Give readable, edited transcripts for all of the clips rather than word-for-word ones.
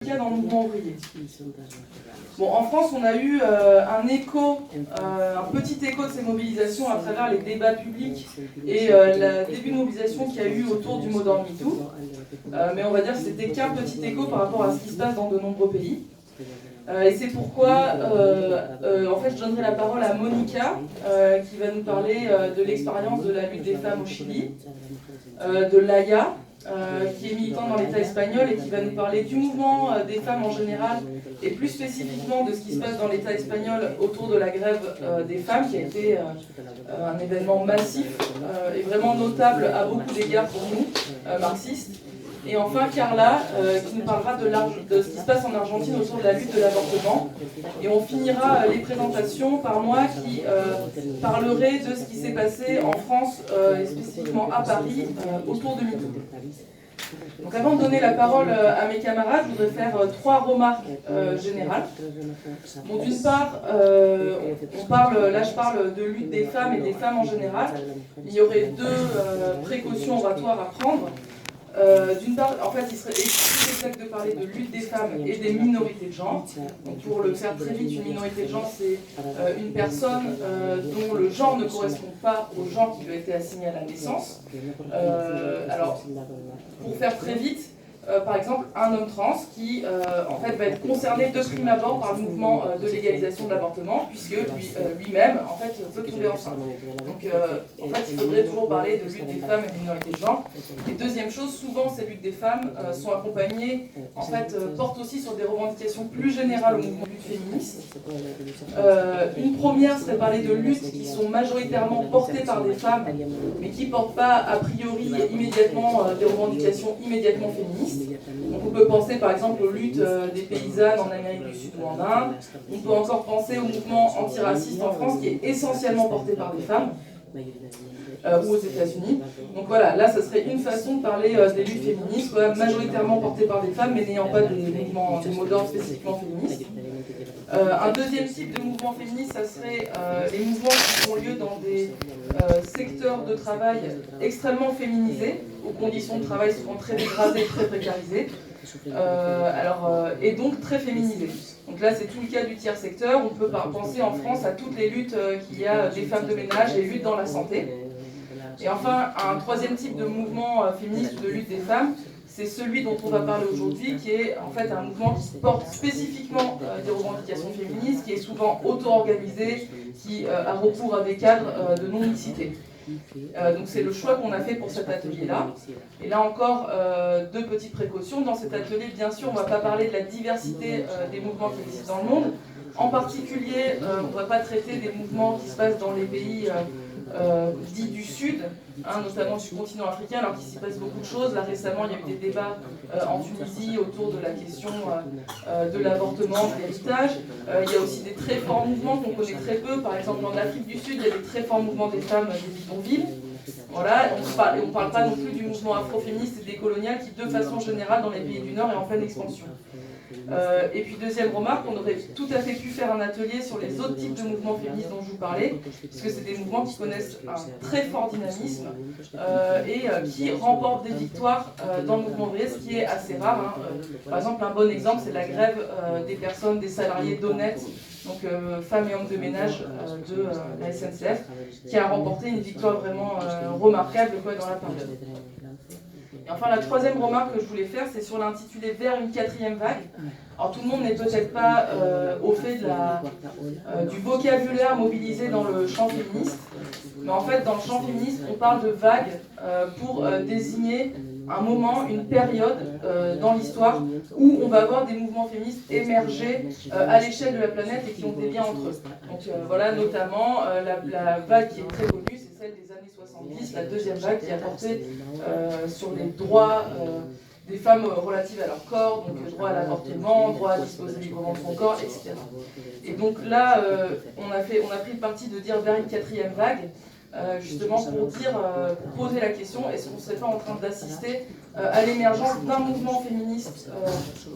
Cas dans le mouvement ouvrier. Bon, en France, on a eu un petit écho de ces mobilisations à travers les débats publics et le début de mobilisation qu'il y a eu autour du Modern MeToo. Mais on va dire que c'était qu'un petit écho par rapport à ce qui se passe dans de nombreux pays. Et c'est pourquoi, en fait, je donnerai la parole à Monica, qui va nous parler de l'expérience de la lutte des femmes au Chili, de Laia, qui est militante dans l'État espagnol et qui va nous parler du mouvement des femmes en général et plus spécifiquement de ce qui se passe dans l'État espagnol autour de la grève des femmes, qui a été un événement massif et vraiment notable à beaucoup d'égards pour nous, marxistes. Et enfin Carla, qui nous parlera de ce qui se passe en Argentine autour de la lutte de l'avortement. Et on finira les présentations par moi qui parlerai de ce qui s'est passé en France et spécifiquement à Paris autour de MeToo. Donc avant de donner la parole à mes camarades, je voudrais faire trois remarques générales. Bon, d'une part, je parle de lutte des femmes et des femmes en général. Il y aurait deux précautions oratoires à prendre. D'une part, en fait, il serait plus exact de parler de lutte des femmes et des minorités de genre. Donc, pour le faire très vite, une minorité de genre, c'est une personne dont le genre ne correspond pas au genre qui lui a été assigné à la naissance. Alors, pour faire très vite, par exemple, un homme trans qui en fait, va être concerné de prime abord par le mouvement de légalisation de l'avortement, puisque lui-même en fait, peut tomber enceinte. Donc en fait, il faudrait toujours parler de lutte des femmes et des minorités de genre. Et deuxième chose, souvent ces luttes des femmes sont accompagnées, en fait, portent aussi sur des revendications plus générales au mouvement de lutte féministe. Une première serait parler de luttes qui sont majoritairement portées par des femmes, mais qui ne portent pas a priori immédiatement des revendications immédiatement féministes. Donc on peut penser par exemple aux luttes des paysannes en Amérique du Sud ou en Inde. On peut encore penser au mouvement antiraciste en France qui est essentiellement porté par des femmes, ou aux États-Unis. Donc voilà, là ça serait une façon de parler des luttes féministes, majoritairement portées par des femmes mais n'ayant pas des mots d'ordre spécifiquement féministes. Un deuxième type de mouvement féministe, ça serait les mouvements qui ont lieu dans des secteurs de travail extrêmement féminisés, aux conditions de travail souvent très dégradées, très précarisées, et donc très féminisées. Donc là, c'est tout le cas du tiers secteur. On peut penser en France à toutes les luttes qu'il y a des femmes de ménage et luttes dans la santé. Et enfin, un troisième type de mouvement féministe ou de lutte des femmes, c'est celui dont on va parler aujourd'hui, qui est en fait un mouvement qui porte spécifiquement des revendications féministes, qui est souvent auto-organisé, qui a recours à des cadres de non-mixité. Donc c'est le choix qu'on a fait pour cet atelier-là. Et là encore, deux petites précautions. Dans cet atelier, bien sûr, on ne va pas parler de la diversité des mouvements qui existent dans le monde. En particulier, on ne va pas traiter des mouvements qui se passent dans les pays dits du Sud, notamment du continent africain, alors qu'il s'y passe beaucoup de choses. Là récemment, il y a eu des débats en Tunisie autour de la question de l'avortement, de l'héritage. Il y a aussi des très forts mouvements qu'on connaît très peu. Par exemple, en Afrique du Sud, il y a des très forts mouvements des femmes des bidonvilles. Voilà, on ne parle pas non plus du mouvement afroféministe et décolonial qui, de façon générale, dans les pays du Nord, est en pleine expansion. Et puis deuxième remarque, on aurait tout à fait pu faire un atelier sur les autres types de mouvements féministes dont je vous parlais, puisque c'est des mouvements qui connaissent un très fort dynamisme et qui remportent des victoires dans le mouvement ouvrier, ce qui est assez rare. Par exemple, un bon exemple, c'est la grève des salariés d'Honnête, donc femmes et hommes de ménage de la SNCF, qui a remporté une victoire vraiment remarquable dans la période. Et enfin, la troisième remarque que je voulais faire, c'est sur l'intitulé « Vers une quatrième vague ». Alors tout le monde n'est peut-être pas au fait du vocabulaire mobilisé dans le champ féministe, mais en fait, dans le champ féministe, on parle de vague pour désigner un moment, une période dans l'histoire où on va avoir des mouvements féministes émerger à l'échelle de la planète et qui ont des liens entre eux. Donc voilà, notamment la vague qui est très connue, c'est celle des années 70, la deuxième vague qui a porté sur les droits des femmes relatives à leur corps, donc droit à l'avortement, droit à disposer librement de son corps, etc. Et donc là, on a pris le parti de dire vers une quatrième vague, justement pour poser la question, est-ce qu'on ne serait pas en train d'assister à l'émergence d'un mouvement féministe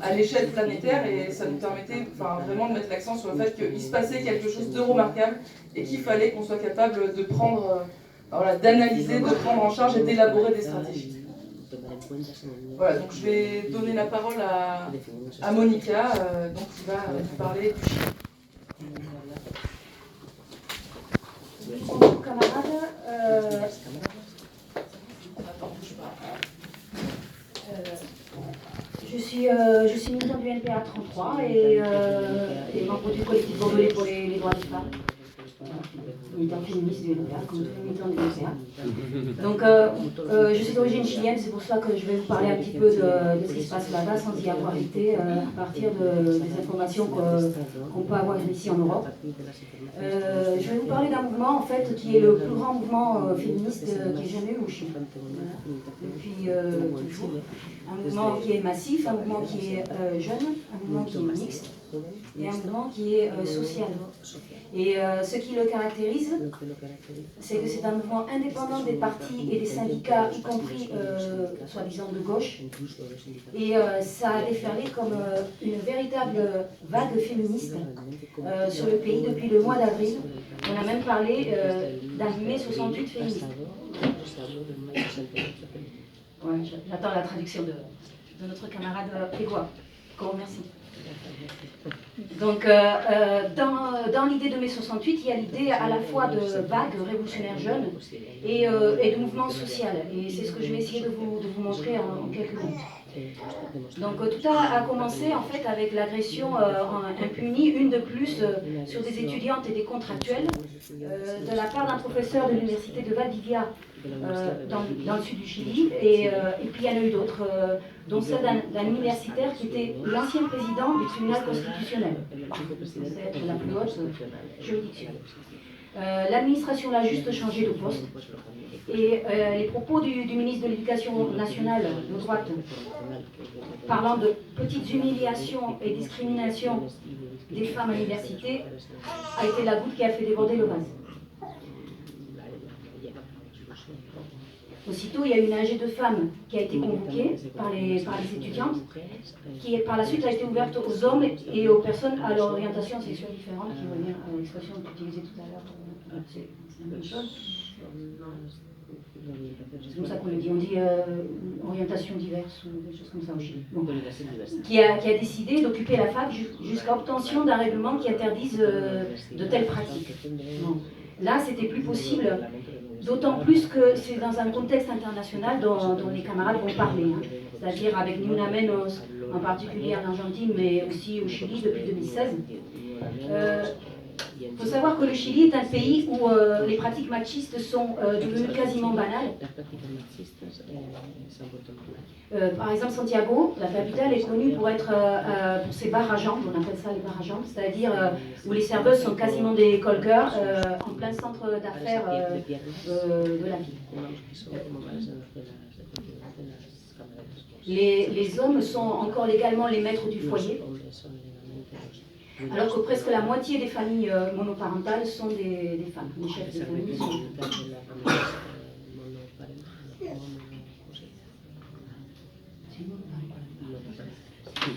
à l'échelle planétaire, et ça nous permettait vraiment de mettre l'accent sur le fait qu'il se passait quelque chose de remarquable et qu'il fallait qu'on soit capable de d'analyser, de prendre en charge et d'élaborer des stratégies. Voilà, donc je vais donner la parole à Monica, donc qui va nous parler du Chili. Bonjour camarades. Je suis militante du NPA 33 et membre du collectif bordelais pour les droits des femmes. Militante féministe du NPA, comme tous les militants du NPA. Donc, je suis d'origine chilienne, c'est pour ça que je vais vous parler un petit peu de ce qui se passe là-bas, sans y avoir été, à partir des informations qu'on peut avoir ici en Europe. Je vais vous parler d'un mouvement, en fait, qui est le plus grand mouvement féministe qui ait jamais eu au Chili. Depuis toujours. Un mouvement qui est massif, un mouvement qui est jeune, un mouvement qui est mixte et un mouvement qui est social. Et ce qui le caractérise, c'est que c'est un mouvement indépendant des partis et des syndicats, y compris soi-disant de gauche. Et ça a déferlé comme une véritable vague féministe sur le pays depuis le mois d'avril. On a même parlé d'un mai 68 féministe. Ouais, j'attends la traduction de notre camarade Égois, qu'on remercie. Donc, dans l'idée de mai 68, il y a l'idée à la fois de vagues révolutionnaires jeunes et de mouvements sociaux. Et c'est ce que je vais essayer de vous montrer en quelques minutes. Donc, tout a commencé en fait avec l'agression impunie, une de plus, sur des étudiantes et des contractuels, de la part d'un professeur de l'université de Valdivia, dans le sud du Chili, et puis il y en a eu d'autres, dont celle d'un universitaire qui était l'ancien président du tribunal constitutionnel. C'est la plus haute juridiction. L'administration l'a juste changé de poste, et les propos du ministre de l'Éducation nationale de droite, parlant de petites humiliations et discriminations des femmes à l'université, a été la goutte qui a fait déborder le vase. Aussitôt, il y a eu une AG de femmes qui a été convoquée par les étudiantes, qui par la suite a été ouverte aux hommes et aux personnes à leur orientation sexuelle différente, qui revient à l'expression utilisée tout à l'heure. C'est la même chose. C'est comme ça qu'on le dit. On dit orientation diverse ou des choses comme ça au Chili. Bon. Qui a décidé d'occuper la fac jusqu'à obtention d'un règlement qui interdise de telles pratiques. Bon. Là, c'était plus possible. D'autant plus que c'est dans un contexte international dont les camarades vont parler, hein. C'est-à-dire avec Ni Una Menos, en particulier en Argentine, mais aussi au Chili depuis 2016. Il faut savoir que le Chili est un pays où les pratiques machistes sont devenues quasiment banales. Par exemple, Santiago, la capitale, est connue pour ses bars à jambes, on appelle ça les bars à jambes, c'est-à-dire où les serveuses sont quasiment des call girls en plein centre d'affaires de la ville. Les hommes sont encore légalement les maîtres du foyer, alors que presque la moitié des familles monoparentales sont des femmes. Les chefs de famille sont...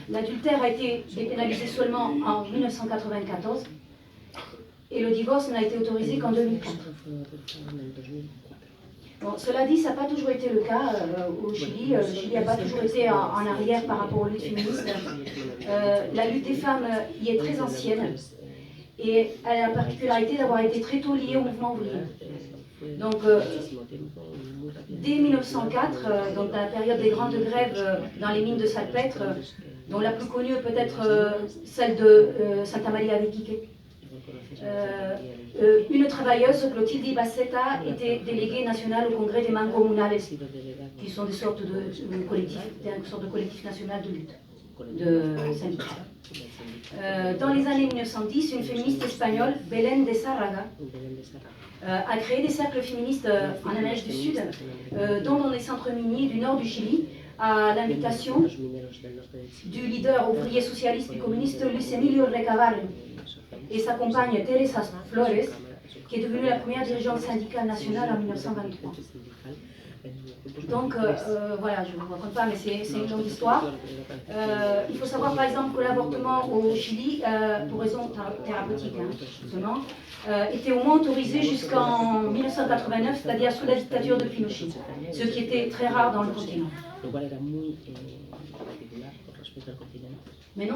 L'adultère a été dépénalisé seulement en 1994 et le divorce n'a été autorisé qu'en 2004. Bon, cela dit, ça n'a pas toujours été le cas au Chili. Le Chili n'a pas toujours été en arrière par rapport aux luttes féministes. La lutte des femmes y est très ancienne et elle a la particularité d'avoir été très tôt liée au mouvement ouvrier. Donc, dès 1904, donc dans la période des grandes grèves dans les mines de salpêtre, dont la plus connue peut-être celle de Santa Maria de Quique, une travailleuse, Clotilde Baceta, était déléguée nationale au congrès des mancomunales, qui sont des sortes de collectifs national de lutte, de syndicats. Dans les années 1910, une féministe espagnole, Belén de Sárraga, a créé des cercles féministes en Amérique du Sud, dont dans les centres miniers du nord du Chili, à l'invitation du leader ouvrier socialiste et communiste Luis Emilio Recabarren et sa compagne Teresa Flores, qui est devenue la première dirigeante syndicale nationale en 1923. Donc voilà, je ne vous raconte pas, mais c'est une longue histoire. Il faut savoir par exemple que l'avortement au Chili, pour raison thérapeutique justement, était au moins autorisé jusqu'en 1989, c'est-à-dire sous la dictature de Pinochet, ce qui était très rare dans le continent. Mais non